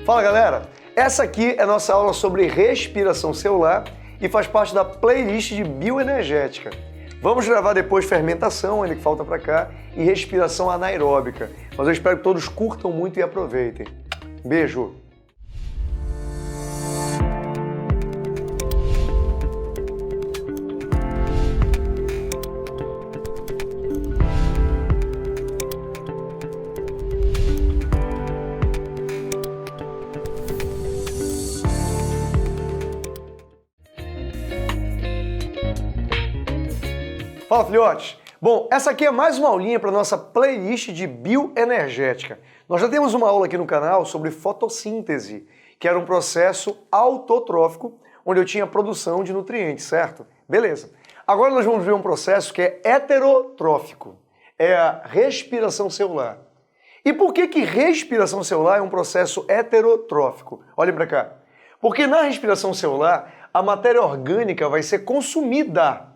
Fala galera, essa aqui é a nossa aula sobre respiração celular e faz parte da playlist de bioenergética. Vamos gravar depois fermentação, ainda que falta para cá, e respiração anaeróbica. Mas eu espero que todos curtam muito e aproveitem. Beijo! Fala, filhotes! Bom, essa aqui é mais uma aulinha para a nossa playlist de bioenergética. Nós já temos uma aula aqui no canal sobre fotossíntese, que era um processo autotrófico, onde eu tinha produção de nutrientes, certo? Beleza. Agora nós vamos ver um processo que é heterotrófico, é a respiração celular. E por que respiração celular é um processo heterotrófico? Olhem para cá. Porque na respiração celular, a matéria orgânica vai ser consumida.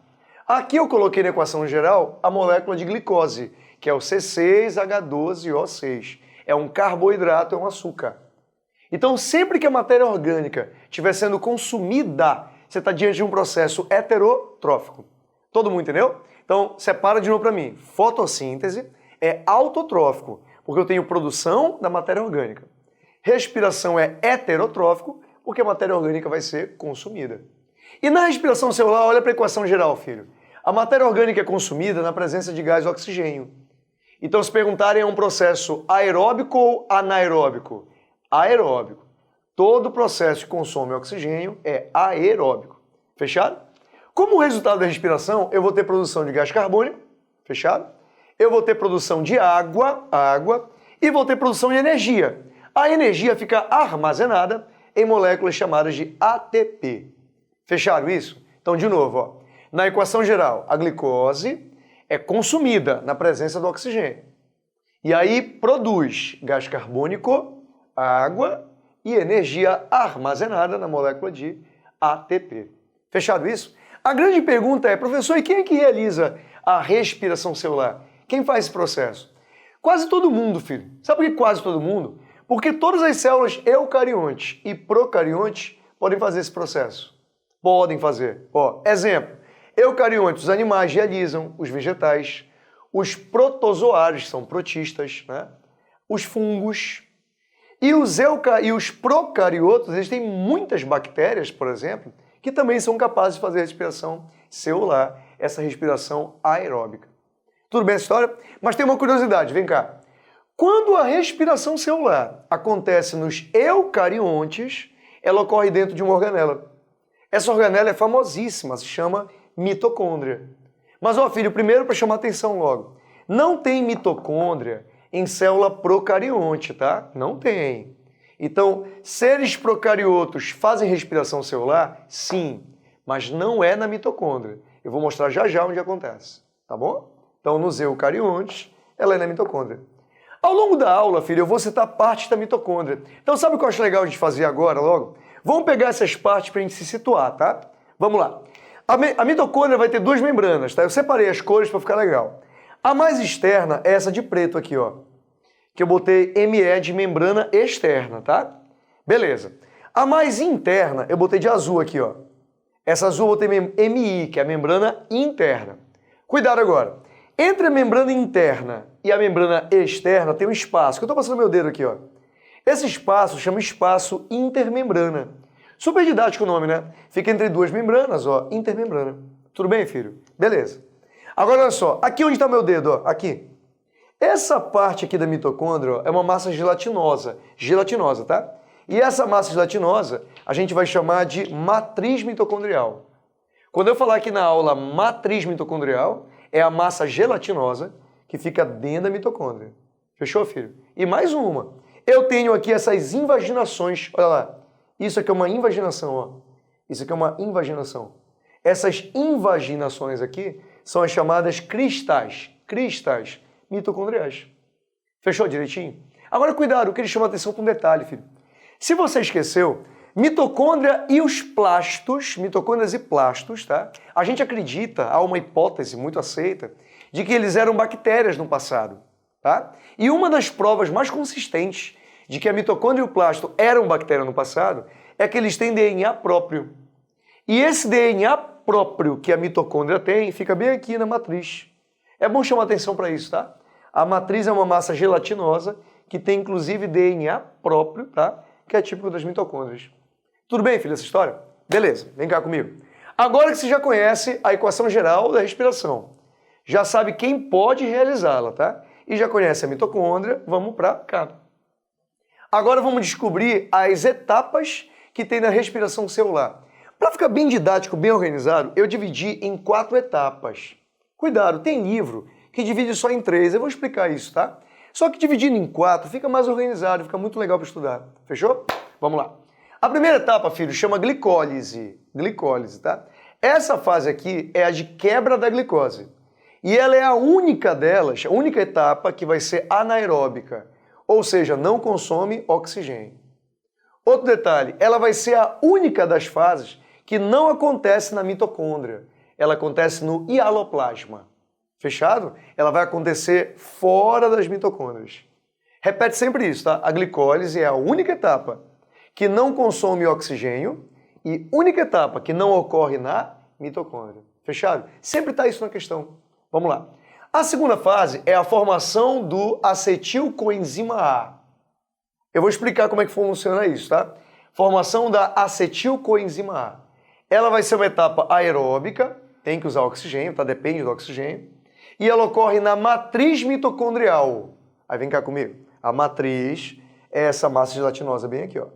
Aqui eu coloquei na equação geral a molécula de glicose, que é o C6H12O6. É um carboidrato, é um açúcar. Então, sempre que a matéria orgânica estiver sendo consumida, você está diante de um processo heterotrófico. Todo mundo entendeu? Então, separa de novo para mim. Fotossíntese é autotrófico, porque eu tenho produção da matéria orgânica. Respiração é heterotrófico, porque a matéria orgânica vai ser consumida. E na respiração celular, olha para a equação geral, filho. A matéria orgânica é consumida na presença de gás oxigênio. Então, se perguntarem, é um processo aeróbico ou anaeróbico? Aeróbico. Todo processo que consome oxigênio é aeróbico. Fechado? Como resultado da respiração, eu vou ter produção de gás carbônico. Fechado? Eu vou ter produção de água, e vou ter produção de energia. A energia fica armazenada em moléculas chamadas de ATP. Fecharam isso? Então, de novo, ó. Na equação geral, a glicose é consumida na presença do oxigênio. E aí produz gás carbônico, água e energia armazenada na molécula de ATP. Fechado isso? A grande pergunta é, professor, e quem é que realiza a respiração celular? Quem faz esse processo? Quase todo mundo, filho. Sabe por que quase todo mundo? Porque todas as células eucariontes e procariontes podem fazer esse processo. Podem fazer. Ó, exemplo, eucariontes, os animais realizam, os vegetais, os protozoários, são protistas, né? Os fungos. E os procariotos, eles têm muitas bactérias, por exemplo, que também são capazes de fazer respiração celular, essa respiração aeróbica. Tudo bem essa história? Mas tem uma curiosidade, vem cá. Quando a respiração celular acontece nos eucariontes, ela ocorre dentro de uma organela. Essa organela é famosíssima, se chama mitocôndria. Mas, ó filho, primeiro para chamar atenção logo, não tem mitocôndria em célula procarionte, tá? Não tem. Então, seres procariotos fazem respiração celular? Sim, mas não é na mitocôndria. Eu vou mostrar já já onde acontece, tá bom? Então, nos eucariontes, ela é na mitocôndria. Ao longo da aula, filho, eu vou citar partes da mitocôndria. Então, sabe o que eu acho legal a gente fazer agora, logo? Vamos pegar essas partes para a gente se situar, tá? Vamos lá. A mitocôndria vai ter duas membranas, tá? Eu separei as cores para ficar legal. A mais externa é essa de preto aqui, ó. Que eu botei ME de membrana externa, tá? Beleza. A mais interna eu botei de azul aqui, ó. Essa azul eu botei MI, que é a membrana interna. Cuidado agora. Entre a membrana interna e a membrana externa tem um espaço, que eu estou passando meu dedo aqui, ó. Esse espaço chama espaço intermembrana. Super didático o nome, né? Fica entre duas membranas, ó, intermembrana. Tudo bem, filho? Beleza. Agora, olha só, aqui onde está meu dedo, ó, aqui. Essa parte aqui da mitocôndria, ó, é uma massa gelatinosa, tá? E essa massa gelatinosa a gente vai chamar de matriz mitocondrial. Quando eu falar aqui na aula matriz mitocondrial, é a massa gelatinosa que fica dentro da mitocôndria. Fechou, filho? E mais uma. Eu tenho aqui essas invaginações, olha lá, isso aqui é uma invaginação, ó. Isso aqui é uma invaginação. Essas invaginações aqui são as chamadas cristais mitocondriais. Fechou direitinho? Agora cuidado, eu queria chamar a atenção para um detalhe, filho. Se você esqueceu, mitocôndria e os plastos, mitocôndrias e plastos, tá? A gente acredita, há uma hipótese muito aceita, de que eles eram bactérias no passado, tá? E uma das provas mais consistentes de que a mitocôndria e o plasto eram bactérias no passado é que eles têm DNA próprio. E esse DNA próprio que a mitocôndria tem fica bem aqui na matriz. É bom chamar atenção para isso, tá? A matriz é uma massa gelatinosa que tem inclusive DNA próprio, tá? Que é típico das mitocôndrias. Tudo bem, filho, essa história? Beleza, vem cá comigo. Agora que você já conhece a equação geral da respiração, já sabe quem pode realizá-la, tá? E já conhece a mitocôndria, vamos para cá. Agora vamos descobrir as etapas que tem na respiração celular. Para ficar bem didático, bem organizado, eu dividi em 4 etapas. Cuidado, tem livro que divide só em 3, eu vou explicar isso, tá? Só que dividindo em 4 fica mais organizado, fica muito legal para estudar. Fechou? Vamos lá. A primeira etapa, filho, chama glicólise. Glicólise, tá? Essa fase aqui é a de quebra da glicose. E ela é a única delas, a única etapa que vai ser anaeróbica, ou seja, não consome oxigênio. Outro detalhe, ela vai ser a única das fases que não acontece na mitocôndria. Ela acontece no hialoplasma. Fechado? Ela vai acontecer fora das mitocôndrias. Repete sempre isso, tá? A glicólise é a única etapa que não consome oxigênio e única etapa que não ocorre na mitocôndria. Fechado? Sempre está isso na questão. Vamos lá. A segunda fase é a formação do acetilcoenzima A. Eu vou explicar como é que funciona isso, tá? Formação da acetilcoenzima A. Ela vai ser uma etapa aeróbica, tem que usar oxigênio, tá? Depende do oxigênio. E ela ocorre na matriz mitocondrial. Aí vem cá comigo. A matriz é essa massa gelatinosa bem aqui, ó.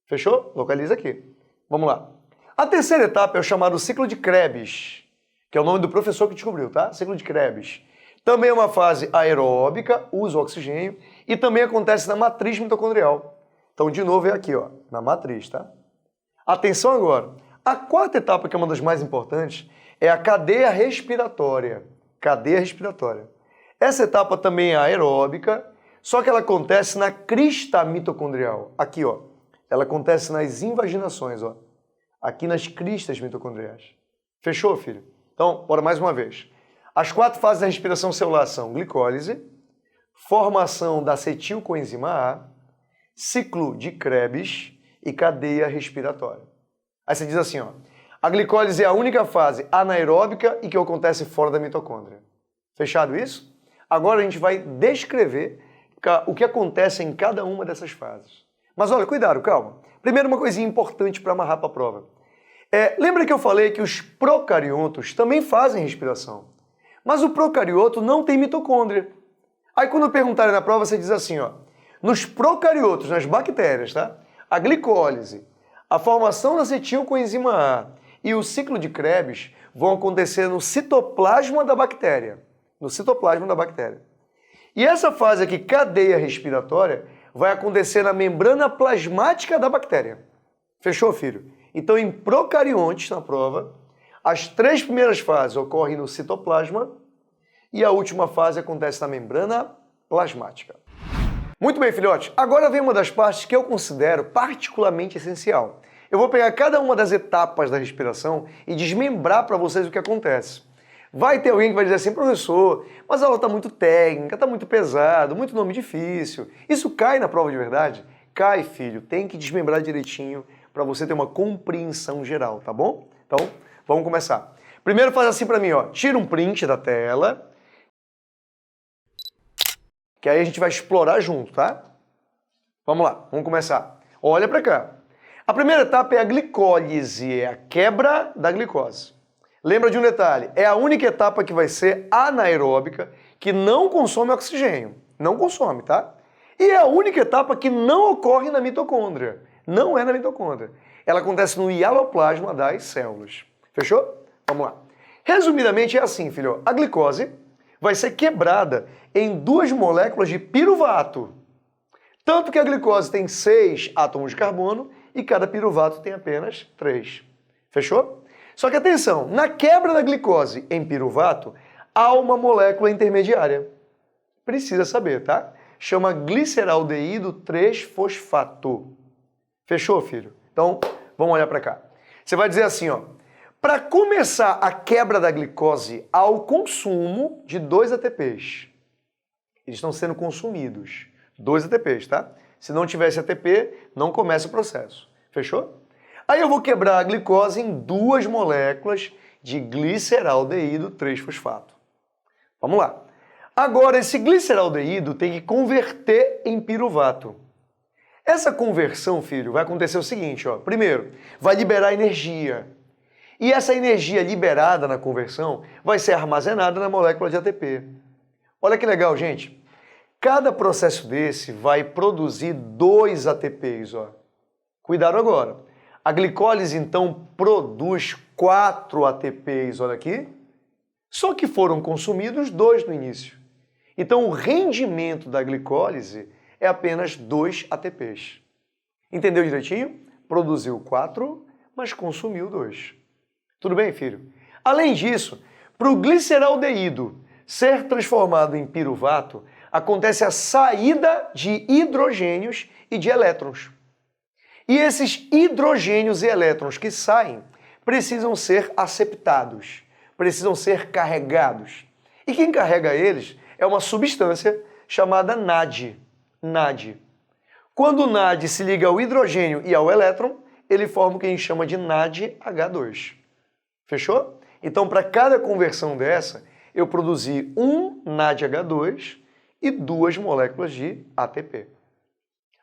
Fechou? Localiza aqui. Vamos lá. A terceira etapa é o chamado ciclo de Krebs, que é o nome do professor que descobriu, tá? Ciclo de Krebs. Também é uma fase aeróbica, usa o oxigênio, e também acontece na matriz mitocondrial. Então, de novo, é aqui, ó, na matriz, tá? Atenção agora. A quarta etapa, que é uma das mais importantes, é a cadeia respiratória. Cadeia respiratória. Essa etapa também é aeróbica, só que ela acontece na crista mitocondrial. Aqui, ó. Ela acontece nas invaginações, ó. Aqui nas cristas mitocondriais. Fechou, filho? Então, bora mais uma vez. As 4 fases da respiração celular são glicólise, formação da acetilcoenzima A, ciclo de Krebs e cadeia respiratória. Aí você diz assim, ó, a glicólise é a única fase anaeróbica e que acontece fora da mitocôndria. Fechado isso? Agora a gente vai descrever o que acontece em cada uma dessas fases. Mas olha, cuidado, calma. Primeiro uma coisinha importante para amarrar para a prova. Lembra que eu falei que os procariotos também fazem respiração, mas o procarioto não tem mitocôndria. Aí quando perguntarem na prova, você diz assim, ó, nos procariotos, nas bactérias, tá? A glicólise, a formação da acetilcoenzima A e o ciclo de Krebs vão acontecer no citoplasma da bactéria. No citoplasma da bactéria. E essa fase aqui, cadeia respiratória, vai acontecer na membrana plasmática da bactéria. Fechou, filho? Então, em procariontes, na prova, as 3 primeiras fases ocorrem no citoplasma e a última fase acontece na membrana plasmática. Muito bem, filhote. Agora vem uma das partes que eu considero particularmente essencial. Eu vou pegar cada uma das etapas da respiração e desmembrar para vocês o que acontece. Vai ter alguém que vai dizer assim, professor, mas a aula está muito técnica, está muito pesado, muito nome difícil. Isso cai na prova de verdade? Cai, filho. Tem que desmembrar direitinho para você ter uma compreensão geral, tá bom? Então, vamos começar. Primeiro faz assim para mim, ó. Tira um print da tela, que aí a gente vai explorar junto, tá? Vamos lá, vamos começar. Olha para cá. A primeira etapa é a glicólise, é a quebra da glicose. Lembra de um detalhe, é a única etapa que vai ser anaeróbica, que não consome oxigênio. Não consome, tá? E é a única etapa que não ocorre na mitocôndria. Não é na mitocôndria. Ela acontece no hialoplasma das células. Fechou? Vamos lá. Resumidamente é assim, filho. A glicose vai ser quebrada em 2 moléculas de piruvato. Tanto que a glicose tem 6 átomos de carbono e cada piruvato tem apenas 3. Fechou? Só que atenção, na quebra da glicose em piruvato, há uma molécula intermediária. Precisa saber, tá? Chama gliceraldeído 3-fosfato. Fechou, filho? Então, vamos olhar para cá. Você vai dizer assim, ó. Para começar a quebra da glicose, há o consumo de 2 ATPs. Eles estão sendo consumidos. 2 ATPs, tá? Se não tivesse ATP, não começa o processo. Fechou? Aí eu vou quebrar a glicose em duas moléculas de gliceraldeído 3-fosfato. Vamos lá. Agora, esse gliceraldeído tem que converter em piruvato. Essa conversão, filho, vai acontecer o seguinte, ó. Primeiro, vai liberar energia. E essa energia liberada na conversão vai ser armazenada na molécula de ATP. Olha que legal, gente. Cada processo desse vai produzir 2 ATPs, ó. Cuidado agora. A glicólise, então, produz 4 ATPs, olha aqui. Só que foram consumidos 2 no início. Então, o rendimento da glicólise é apenas 2 ATPs. Entendeu direitinho? Produziu 4, mas consumiu 2. Tudo bem, filho? Além disso, para o gliceraldeído ser transformado em piruvato, acontece a saída de hidrogênios e de elétrons. E esses hidrogênios e elétrons que saem precisam ser aceptados, precisam ser carregados. E quem carrega eles é uma substância chamada NAD. NAD. Quando o NAD se liga ao hidrogênio e ao elétron, ele forma o que a gente chama de NADH2. Fechou? Então, para cada conversão dessa, eu produzi um NADH2 e 2 moléculas de ATP.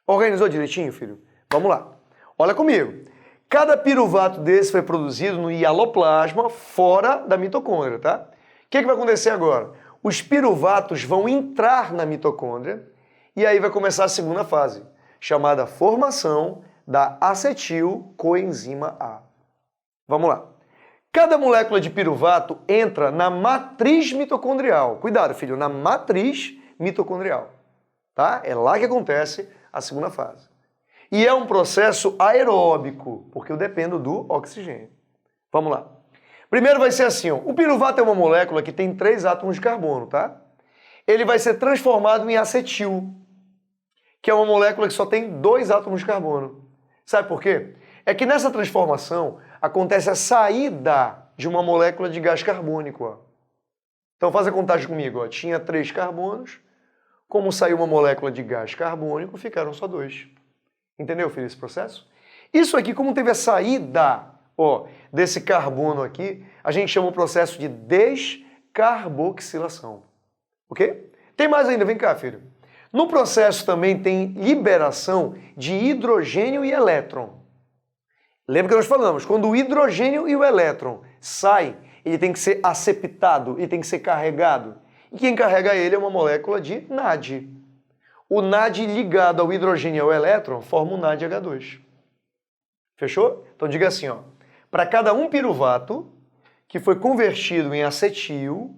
Organizou direitinho, filho? Vamos lá. Olha comigo. Cada piruvato desse foi produzido no hialoplasma fora da mitocôndria, tá? O que vai acontecer agora? Os piruvatos vão entrar na mitocôndria e aí vai começar a segunda fase, chamada formação da acetilcoenzima A. Vamos lá. Cada molécula de piruvato entra na matriz mitocondrial. Cuidado, filho, na matriz mitocondrial. Tá? É lá que acontece a segunda fase. E é um processo aeróbico, porque eu dependo do oxigênio. Vamos lá. Primeiro vai ser assim, ó. O piruvato é uma molécula que tem 3 átomos de carbono, tá? Ele vai ser transformado em acetil, que é uma molécula que só tem 2 átomos de carbono. Sabe por quê? É que nessa transformação acontece a saída de uma molécula de gás carbônico. Ó. Então faz a contagem comigo. Ó. Tinha 3 carbonos, como saiu uma molécula de gás carbônico, ficaram só 2. Entendeu, filho, esse processo? Isso aqui, como teve a saída desse carbono aqui, a gente chama o processo de descarboxilação. Ok? Tem mais ainda, vem cá, filho. No processo também tem liberação de hidrogênio e elétron. Lembra que nós falamos, quando o hidrogênio e o elétron saem, ele tem que ser aceptado, ele tem que ser carregado. E quem carrega ele é uma molécula de NAD. O NAD ligado ao hidrogênio e ao elétron forma o NADH2. Fechou? Então diga assim, ó, para cada um piruvato que foi convertido em acetil,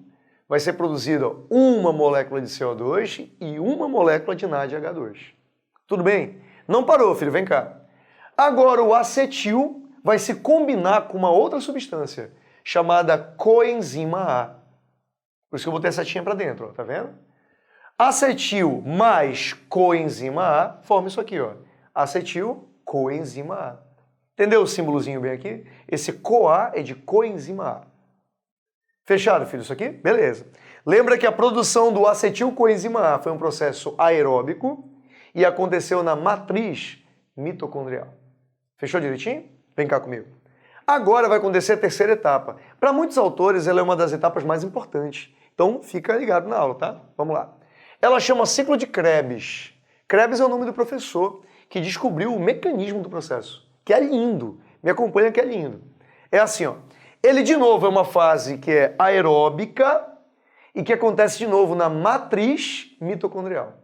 vai ser produzida uma molécula de CO2 e uma molécula de NADH2. Tudo bem? Não parou, filho, vem cá. Agora o acetil vai se combinar com uma outra substância, chamada coenzima A. Por isso que eu botei a setinha para dentro, ó, tá vendo? Acetil mais coenzima A forma isso aqui, ó. Acetil coenzima A. Entendeu o símbolozinho bem aqui? Esse CoA é de coenzima A. Fechado, filho, isso aqui? Beleza. Lembra que a produção do acetilcoenzima A foi um processo aeróbico e aconteceu na matriz mitocondrial. Fechou direitinho? Vem cá comigo. Agora vai acontecer a terceira etapa. Para muitos autores, ela é uma das etapas mais importantes. Então, fica ligado na aula, tá? Vamos lá. Ela chama ciclo de Krebs. Krebs é o nome do professor que descobriu o mecanismo do processo, que é lindo. Me acompanha que é lindo. É assim, ó. Ele, de novo, é uma fase que é aeróbica e que acontece de novo na matriz mitocondrial.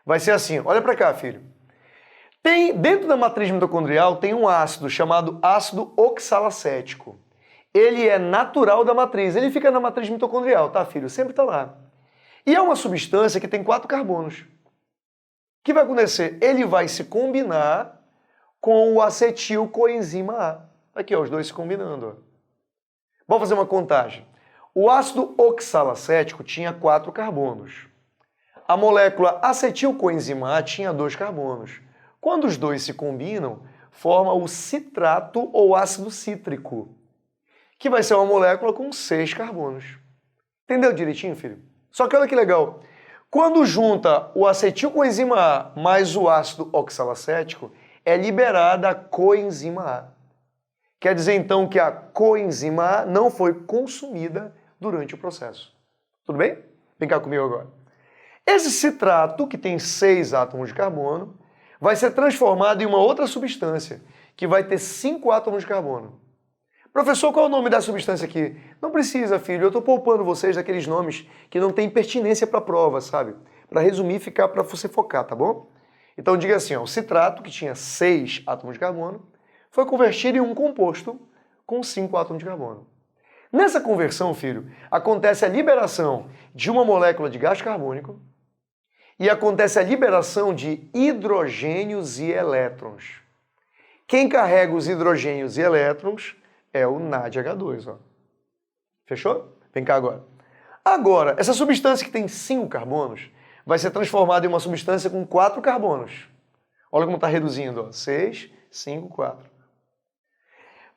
Vai ser assim, olha para cá, filho. Dentro da matriz mitocondrial tem um ácido chamado ácido oxalacético. Ele é natural da matriz, ele fica na matriz mitocondrial, tá, filho? Sempre tá lá. E é uma substância que tem 4 carbonos. O que vai acontecer? Ele vai se combinar com o acetilcoenzima A. Aqui, ó, os dois se combinando, ó. Vamos fazer uma contagem. O ácido oxalacético tinha 4 carbonos. A molécula acetilcoenzima A tinha 2 carbonos. Quando os dois se combinam, forma o citrato ou ácido cítrico, que vai ser uma molécula com 6 carbonos. Entendeu direitinho, filho? Só que olha que legal. Quando junta o acetilcoenzima A mais o ácido oxalacético, é liberada a coenzima A. Quer dizer, então, que a coenzima A não foi consumida durante o processo. Tudo bem? Vem cá comigo agora. Esse citrato, que tem 6 átomos de carbono, vai ser transformado em uma outra substância, que vai ter 5 átomos de carbono. Professor, qual é o nome da substância aqui? Não precisa, filho, eu estou poupando vocês daqueles nomes que não têm pertinência para a prova, sabe? Para resumir, ficar para você focar, tá bom? Então diga assim, ó, o citrato, que tinha 6 átomos de carbono, foi convertido em um composto com 5 átomos de carbono. Nessa conversão, filho, acontece a liberação de uma molécula de gás carbônico e acontece a liberação de hidrogênios e elétrons. Quem carrega os hidrogênios e elétrons é o NADH2, ó. Fechou? Vem cá agora. Agora, essa substância que tem 5 carbonos vai ser transformada em uma substância com 4 carbonos. Olha como está reduzindo, ó. 6, 5, 4.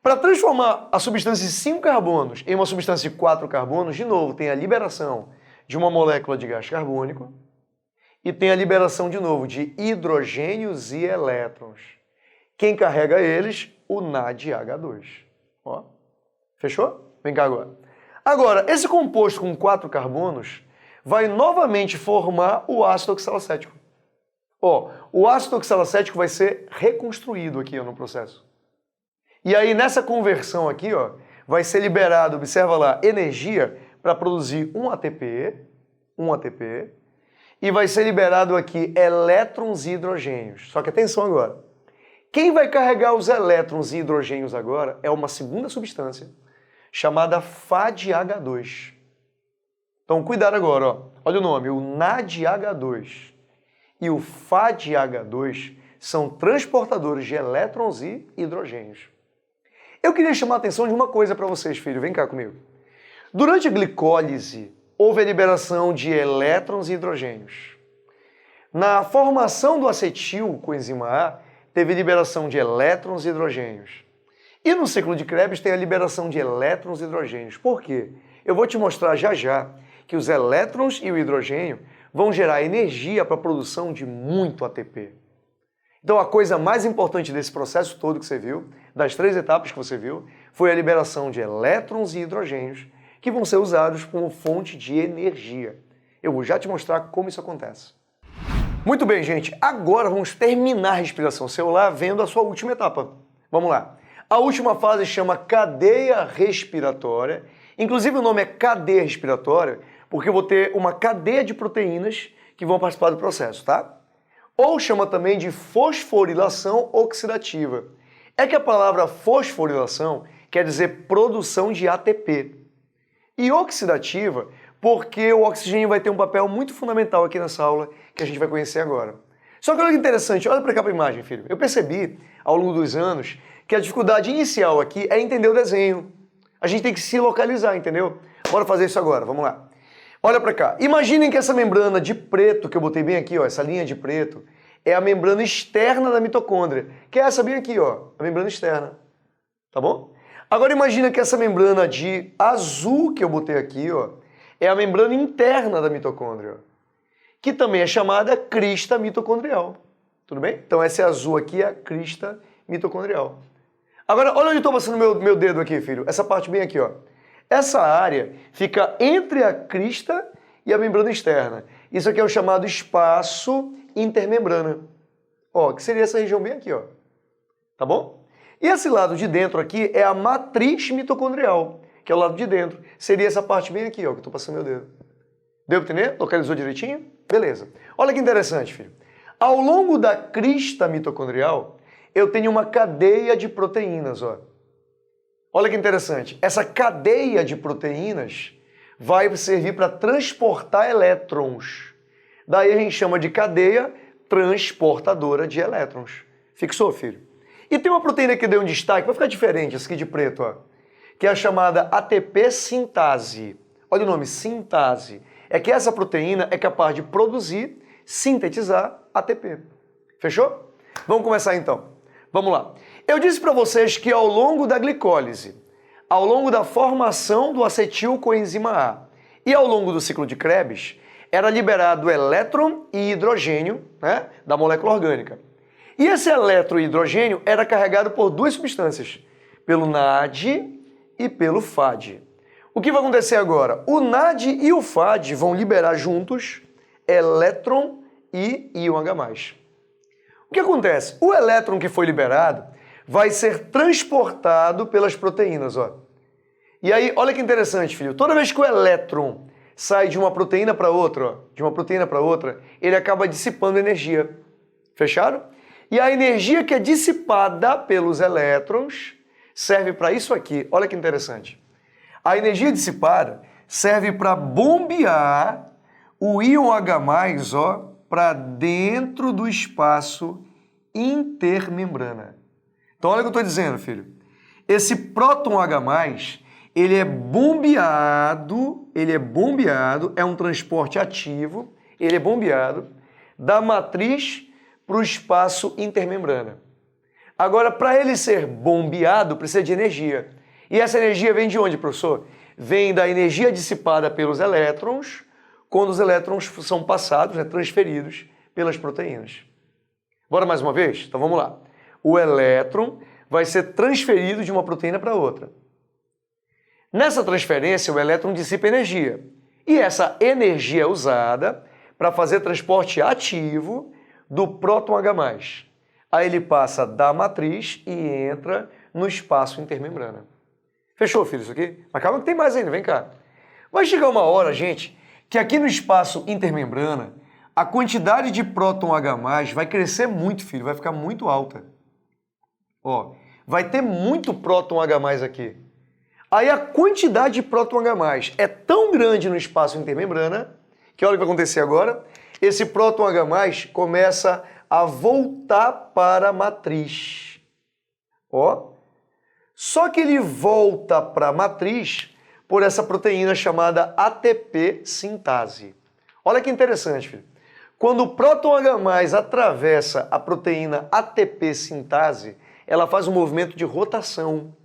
Para transformar a substância de 5 carbonos em uma substância de 4 carbonos, de novo, tem a liberação de uma molécula de gás carbônico e tem a liberação, de novo, de hidrogênios e elétrons. Quem carrega eles? O NADH2. Ó. Fechou? Vem cá agora. Agora, esse composto com 4 carbonos vai novamente formar o ácido oxalacético. Ó, o ácido oxalacético vai ser reconstruído aqui ó, no processo. E aí, nessa conversão aqui, ó, vai ser liberado, observa lá, energia para produzir um ATP, e vai ser liberado aqui elétrons e hidrogênios. Só que atenção agora. Quem vai carregar os elétrons e hidrogênios agora é uma segunda substância chamada FADH2. Então, cuidado agora, ó. Olha o nome, o NADH2 e o FADH2 são transportadores de elétrons e hidrogênios. Eu queria chamar a atenção de uma coisa para vocês, filho. Vem cá comigo. Durante a glicólise, houve a liberação de elétrons e hidrogênios. Na formação do acetilcoenzima A, teve liberação de elétrons e hidrogênios. E no ciclo de Krebs tem a liberação de elétrons e hidrogênios. Por quê? Eu vou te mostrar já já que os elétrons e o hidrogênio vão gerar energia para a produção de muito ATP. Então a coisa mais importante desse processo todo que você viu, das 3 etapas que você viu, foi a liberação de elétrons e hidrogênios que vão ser usados como fonte de energia. Eu vou já te mostrar como isso acontece. Muito bem, gente. Agora vamos terminar a respiração celular vendo a sua última etapa. Vamos lá. A última fase chama cadeia respiratória. Inclusive o nome é cadeia respiratória porque eu vou ter uma cadeia de proteínas que vão participar do processo, tá? Ou chama também de fosforilação oxidativa. É que a palavra fosforilação quer dizer produção de ATP. E oxidativa porque o oxigênio vai ter um papel muito fundamental aqui nessa aula que a gente vai conhecer agora. Só que olha que interessante, olha para cá para a imagem, filho. Eu percebi, ao longo dos anos, que a dificuldade inicial aqui é entender o desenho. A gente tem que se localizar, entendeu? Bora fazer isso agora, vamos lá. Olha para cá. Imaginem que essa membrana de preto, que eu botei bem aqui, ó, essa linha de preto, é a membrana externa da mitocôndria, que é essa bem aqui, ó, a membrana externa. Tá bom? Agora imagina que essa membrana de azul que eu botei aqui, ó, é a membrana interna da mitocôndria, que também é chamada crista mitocondrial. Tudo bem? Então essa azul aqui é a crista mitocondrial. Agora, olha onde eu estou passando meu dedo aqui, filho. Essa parte bem aqui, ó. Essa área fica entre a crista e a membrana externa. Isso aqui é o chamado espaço intermembrana. Ó, que seria essa região bem aqui, ó. Tá bom? E esse lado de dentro aqui é a matriz mitocondrial, que é o lado de dentro. Seria essa parte bem aqui, ó, que eu estou passando meu dedo. Deu para entender? Localizou direitinho? Beleza. Olha que interessante, filho. Ao longo da crista mitocondrial, eu tenho uma cadeia de proteínas, ó. Olha que interessante. Essa cadeia de proteínas vai servir para transportar elétrons. Daí a gente chama de cadeia transportadora de elétrons. Fixou, filho? E tem uma proteína que deu um destaque, vai ficar diferente, essa aqui de preto, ó, que é a chamada ATP sintase. Olha o nome, sintase. É que essa proteína é capaz de produzir, sintetizar ATP. Fechou? Vamos começar então. Vamos lá. Eu disse para vocês que ao longo da glicólise, ao longo da formação do acetilcoenzima A e ao longo do ciclo de Krebs, era liberado elétron e hidrogênio, né, da molécula orgânica. E esse elétron e hidrogênio era carregado por duas substâncias, pelo NAD e pelo FAD. O que vai acontecer agora? O NAD e o FAD vão liberar juntos elétron e íon H+. O que acontece? O elétron que foi liberado vai ser transportado pelas proteínas, ó. E aí, olha que interessante, filho. Toda vez que o elétron sai de uma proteína para outra, ó, de uma proteína para outra, ele acaba dissipando energia. Fecharam? E a energia que é dissipada pelos elétrons serve para isso aqui. Olha que interessante. A energia dissipada serve para bombear o íon H+, ó, para dentro do espaço intermembrana. Então olha o que eu estou dizendo, filho. Esse próton H+, ele é bombeado, é um transporte ativo, ele é bombeado da matriz para o espaço intermembrana. Agora, para ele ser bombeado, precisa de energia. E essa energia vem de onde, professor? Vem da energia dissipada pelos elétrons, quando os elétrons são passados, né, transferidos pelas proteínas. Bora mais uma vez? Então vamos lá. O elétron vai ser transferido de uma proteína para outra. Nessa transferência, o elétron dissipa energia. E essa energia é usada para fazer transporte ativo do próton H+. Aí ele passa da matriz e entra no espaço intermembrana. Fechou, filho, isso aqui? Mas calma que tem mais ainda, vem cá. Vai chegar uma hora, gente, que aqui no espaço intermembrana, a quantidade de próton H+ vai crescer muito, filho, vai ficar muito alta. Ó, vai ter muito próton H+ aqui. Aí a quantidade de próton H+ é tão grande no espaço intermembrana, que olha o que vai acontecer agora, esse próton H+ começa a voltar para a matriz. Ó, só que ele volta para a matriz por essa proteína chamada ATP sintase. Olha que interessante, filho. Quando o próton H+ atravessa a proteína ATP sintase, ela faz um movimento de rotação.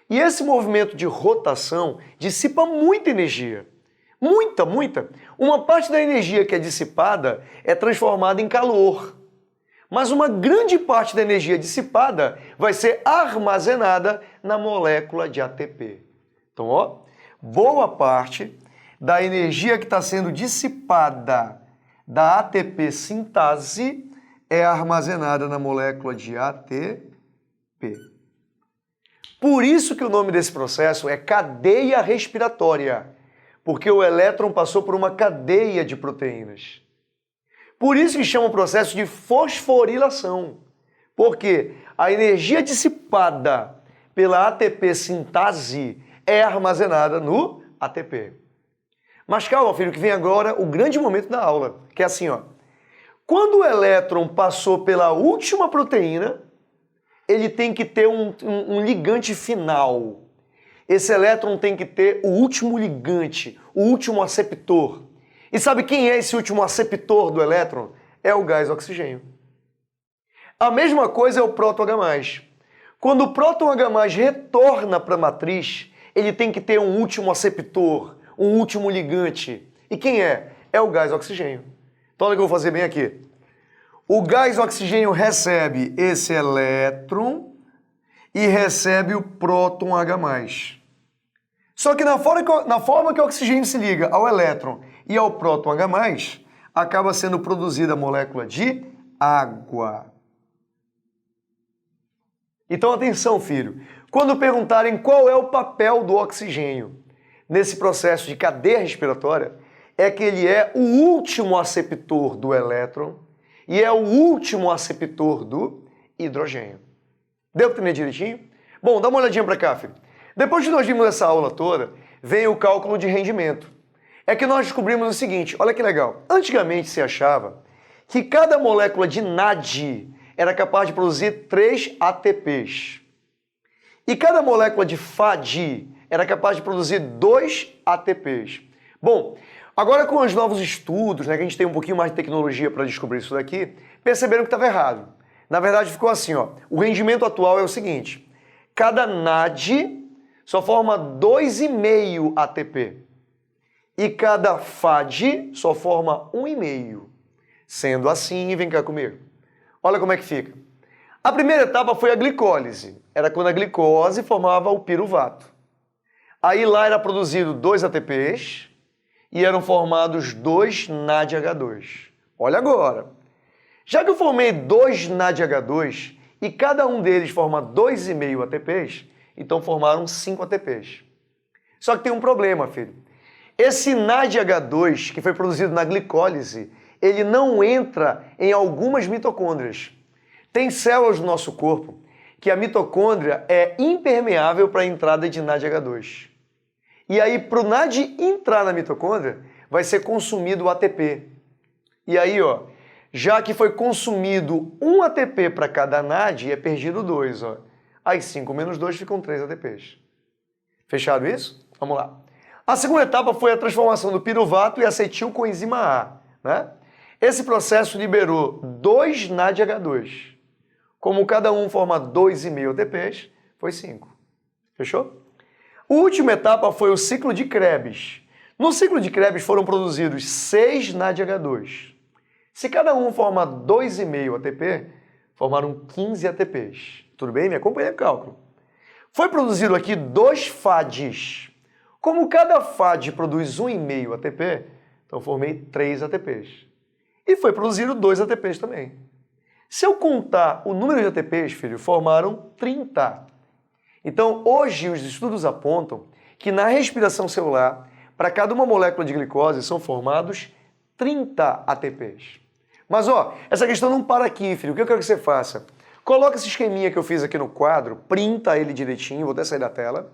E esse movimento de rotação dissipa muita energia. Muita, muita. Uma parte da energia que é dissipada é transformada em calor. Mas uma grande parte da energia dissipada vai ser armazenada na molécula de ATP. Então, ó, boa parte da energia que está sendo dissipada da ATP sintase é armazenada na molécula de ATP. Por isso que o nome desse processo é cadeia respiratória, porque o elétron passou por uma cadeia de proteínas. Por isso que chama o processo de fosforilação, porque a energia dissipada pela ATP sintase é armazenada no ATP. Mas calma, filho, que vem agora o grande momento da aula, que é assim, ó. Quando o elétron passou pela última proteína, ele tem que ter um ligante final. Esse elétron tem que ter o último ligante, o último aceptor. E sabe quem é esse último aceptor do elétron? É o gás oxigênio. A mesma coisa é o próton H+. Quando o próton H+ retorna para a matriz, ele tem que ter um último aceptor, um último ligante. E quem é? É o gás oxigênio. Então olha o que eu vou fazer bem aqui. O gás oxigênio recebe esse elétron e recebe o próton H+. Só que na forma que o oxigênio se liga ao elétron e ao próton H+, acaba sendo produzida a molécula de água. Então atenção, filho. Quando perguntarem qual é o papel do oxigênio nesse processo de cadeia respiratória, é que ele é o último aceptor do elétron e é o último aceptor do hidrogênio. Deu para entender direitinho? Bom, dá uma olhadinha para cá, filho. Depois que nós vimos essa aula toda, vem o cálculo de rendimento. É que nós descobrimos o seguinte, olha que legal. Antigamente se achava que cada molécula de NAD era capaz de produzir 3 ATPs. E cada molécula de FAD era capaz de produzir 2 ATPs. Bom, agora com os novos estudos, né, que a gente tem um pouquinho mais de tecnologia para descobrir isso daqui, perceberam que estava errado. Na verdade ficou assim, ó. O rendimento atual é o seguinte, cada NAD só forma 2,5 ATP. e cada FAD só forma 1,5. Sendo assim, vem cá comigo. Olha como é que fica. A primeira etapa foi a glicólise. Era quando a glicose formava o piruvato. Aí lá era produzido 2 ATPs e eram formados 2 NADH2. Olha agora. Já que eu formei 2 NADH2 e cada um deles forma 2,5 ATPs, então formaram 5 ATPs. Só que tem um problema, filho. Esse NADH2 que foi produzido na glicólise, ele não entra em algumas mitocôndrias. Tem células do nosso corpo que a mitocôndria é impermeável para a entrada de NADH2. E aí, para o NAD entrar na mitocôndria, vai ser consumido o ATP. E aí, ó, já que foi consumido 1 ATP para cada NAD, é perdido 2. Ó. Aí 5 menos 2 ficam 3 ATPs. Fechado isso? Vamos lá. A segunda etapa foi a transformação do piruvato em acetilcoenzima A. Né? Esse processo liberou 2 NADH2. Como cada um forma 2,5 ATPs, foi 5. Fechou? A última etapa foi o ciclo de Krebs. No ciclo de Krebs foram produzidos 6 NADH2. Se cada um forma 2,5 ATP, formaram 15 ATPs. Tudo bem? Me acompanha o cálculo. Foi produzido aqui 2 FADs. Como cada FAD produz 1,5 ATP, então formei 3 ATPs. E foi produzido 2 ATPs também. Se eu contar o número de ATPs, filho, formaram 30. Então, hoje os estudos apontam que na respiração celular, para cada uma molécula de glicose, são formados 30 ATPs. Mas, ó, essa questão não para aqui, filho. O que eu quero que você faça? Coloca esse esqueminha que eu fiz aqui no quadro, printa ele direitinho, vou até sair da tela.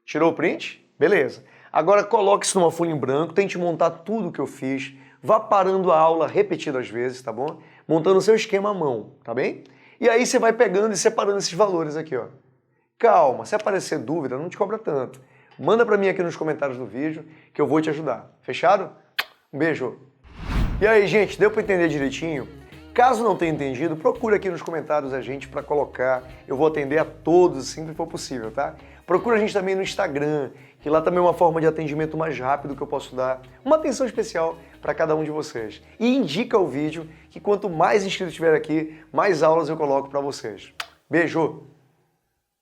Tirou o print? Beleza. Agora coloque isso numa folha em branco, tente montar tudo que eu fiz, vá parando a aula repetidas vezes, tá bom? Montando o seu esquema à mão, tá bem? E aí você vai pegando e separando esses valores aqui, ó. Calma, se aparecer dúvida, não te cobra tanto. Manda pra mim aqui nos comentários do vídeo que eu vou te ajudar. Fechado? Um beijo. E aí, gente, deu pra entender direitinho? Caso não tenha entendido, procura aqui nos comentários a gente para colocar. Eu vou atender a todos, sempre que for possível, tá? Procura a gente também no Instagram, que lá também é uma forma de atendimento mais rápido que eu posso dar. Uma atenção especial para cada um de vocês. E indica o vídeo, que quanto mais inscritos tiver aqui, mais aulas eu coloco para vocês. Beijo!